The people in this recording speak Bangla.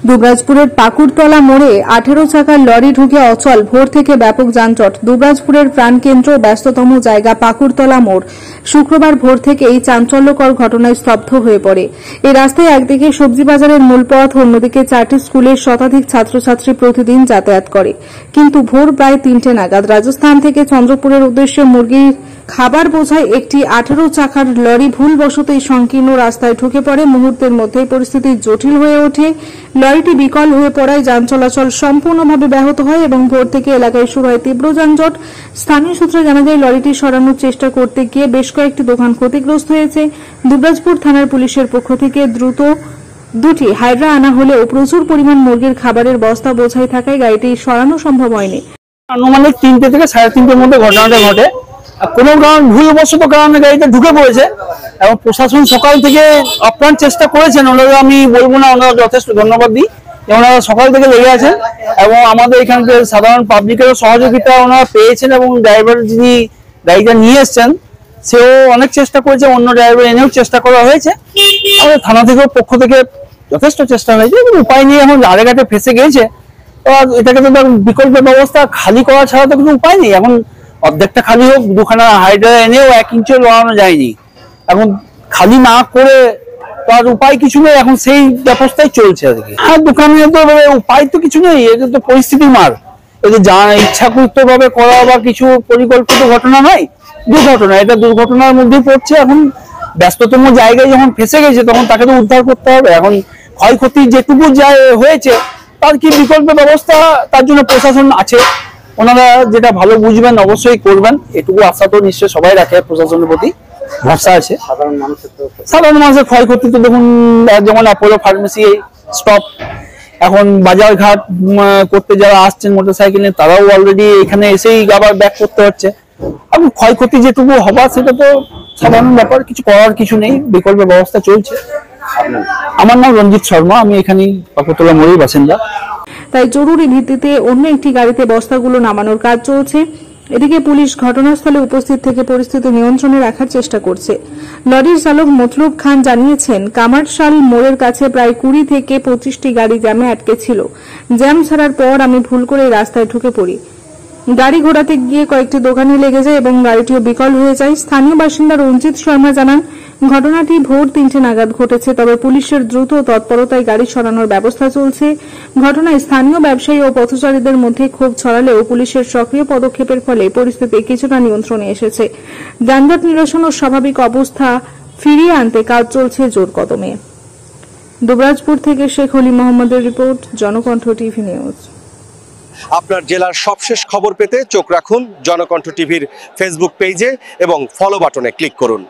দুবরাজপুরের পাকুড়তলা মোড়ে 18 চাকার লরি ঢুকে অচল, ভোর থেকে ব্যাপক যানজট। দুবরাজপুরের প্রাণকেন্দ্র ব্যস্ততম জায়গা পাকুড়তলা মোড় শুক্রবার ভোর থেকেই চাঞ্চল্যকর ঘটনায় স্তব্ধ হয়ে পড়ে। এই রাস্তায় একদিকে সবজি বাজারের মূল পথ, অন্যদিকে 4টি স্কুলের শতাধিক ছাত্রছাত্রী প্রতিদিন যাতায়াত করে। কিন্তু ভোর প্রায় 3টে নাগাদ রাজস্থান থেকে চন্দ্রপুরের উদ্দেশ্যে মুরগির খাবার বোঝায় একটি 18 চাকার লরি ভুলবশতই সংকীর্ণ রাস্তায় ঢুকে পড়ে। মুহূর্তের মধ্যেই পরিস্থিতি জটিল হয়ে ওঠে। লরিটি বিকল হয়ে পড়ায় যান চলাচল সম্পূর্ণভাবে ব্যাহত হয় এবং ভোর থেকে এলাকায় শুরু হয় তীব্র যানজট। স্থানীয় সূত্রে জানা যায়, লরিটি সরানোর চেষ্টা করতে গিয়ে বেশ কয়েকটি দোকান ক্ষতিগ্রস্ত হয়েছে। দুবরাজপুর থানার পুলিশের পক্ষ থেকে দ্রুত দুটি হাইড্রা আনা হলেও প্রচুর পরিমাণ মুরগির খাবারের বস্তা বোঝাই থাকায় গাড়িটি সরানো সম্ভব হয়নি। আনুমানিক 3টে থেকে 3:30টার মধ্যে ঘটনাটা ঘটে। কোনো ভুলবশত কারণে গাড়িটা ঢুকে পড়েছে এবং প্রশাসন সকাল থেকে আপ্রাণ চেষ্টা করেছেন। ওনারা আমি বলবো না, ওনারা যথেষ্ট ধন্যবাদ দিই। ওনারা সকাল থেকে লেগে আছেন এবং আমাদের এখানকার সাধারণ পাবলিকেরও সহযোগিতা ওনারা পেয়েছেন এবং ড্রাইভার যিনি গাড়িটা নিয়ে এসছেন সেও অনেক চেষ্টা করেছে, অন্য ড্রাইভার এনেও চেষ্টা করা হয়েছে। আমাদের থানা থেকেও পক্ষ থেকে যথেষ্ট চেষ্টা হয়েছে, কিন্তু উপায় নিয়ে এখন রাড়েঘাটে ফেসে গিয়েছে। তো এটাকে তো বিকল্প ব্যবস্থা খালি করা ছাড়া তো কোনো উপায় নেই। এখন অর্ধেকটা খালি হোক, দুখানা হাইড্রা এনেও 1 ইঞ্চিও লড়ানো যায়নি। এখন খালি না করে তার উপায় কিছু নেই, এখন সেই ব্যবস্থাই চলছে আর কি। আর দোকানে তো উপায় তো কিছু নেই, এটা তো পরিস্থিতি মার। এটা ইচ্ছাকৃত ভাবে করা বা কিছু পরিকল্পিত ঘটনা নয়, দুর্ঘটনা। এটা দুর্ঘটনার মধ্যে পড়ছে। এখন ব্যস্ততম জায়গায় যখন ফেসে গেছে তখন তাকে তো উদ্ধার করতে হবে। এখন ক্ষয়ক্ষতি যেটুকু হয়েছে তার কি বিকল্প ব্যবস্থা, তার জন্য প্রশাসন আছে। ওনারা যেটা ভালো বুঝবেন অবশ্যই করবেন, এটুকু আশা তো নিশ্চয়ই সবাই রাখে, প্রশাসনের প্রতি ভরসা আছে। সাধারণ মানুষের ক্ষয়ক্ষতি তো দেখুন, যেমন অ্যাপোলো ফার্মেসি স্টপ, এখন বাজার ঘাট করতে যারা আসছেন মোটরসাইকেল নিয়ে তারাও অলরেডি এখানে এসেই আবার ব্যাক করতে হচ্ছে। এখন ক্ষয়ক্ষতি যেটুকু হবার সেটা তো সাধারণ ব্যাপার, কিছু করার কিছু নেই, বিকল্প ব্যবস্থা চলছে। আমার নাম রঞ্জিত শর্মা, আমি এখানেই পাকুড়তলা মোড়ের বাসিন্দা। তাই জরুরি ভিত্তিতে অন্য একটি গাড়িতে বস্তাগুলো নামানোর কাজ চলছে। এদিকে পুলিশ ঘটনাস্থলে উপস্থিত থেকে পরিস্থিতি নিয়ন্ত্রণে রাখার চেষ্টা করছে। লরির চালক মতলুব খান জানিয়েছেন, কামারশাল মোড়ের কাছে প্রায় 20 থেকে 25টি গাড়ি জ্যামে আটকে ছিল। জ্যাম ছাড়ার পর আমি ভুল করে রাস্তায় ঢুকে পড়ি। গাড়ি ঘোরাতে গিয়ে কয়েকটি দোকানে লেগে যায় এবং গাড়িটিও বিকল হয়ে যায়। স্থানীয় বাসিন্দা রঞ্জিত শর্মা জানান, ঘটনাটি ভোর 3টে নাগাদ ঘটেছে, তবে পুলিশের দ্রুত তৎপরতায় গাড়ি সরানোর ব্যবস্থা চলছে। ঘটনায় স্থানীয় ব্যবসায়ী ও পথচারীদের মধ্যে ক্ষোভ ছড়ালেও পুলিশের সক্রিয় পদক্ষেপের ফলে পরিস্থিতি কিছুটা নিয়ন্ত্রণে এসেছে। যানজট নিরসন ও স্বাভাবিক অবস্থা ফিরিয়ে আনতে কাজ চলছে জোর কদমে। দুবরাজপুর থেকে শেখ অলি মোহাম্মদের রিপোর্ট, জনকণ্ঠ টিভি নিউজ। আপনার জেলার সবশেষ খবর পেতে চোখ রাখুন জনকণ্ঠ টিভির ফেসবুক পেজে এবং ফলো বাটনে ক্লিক করুন।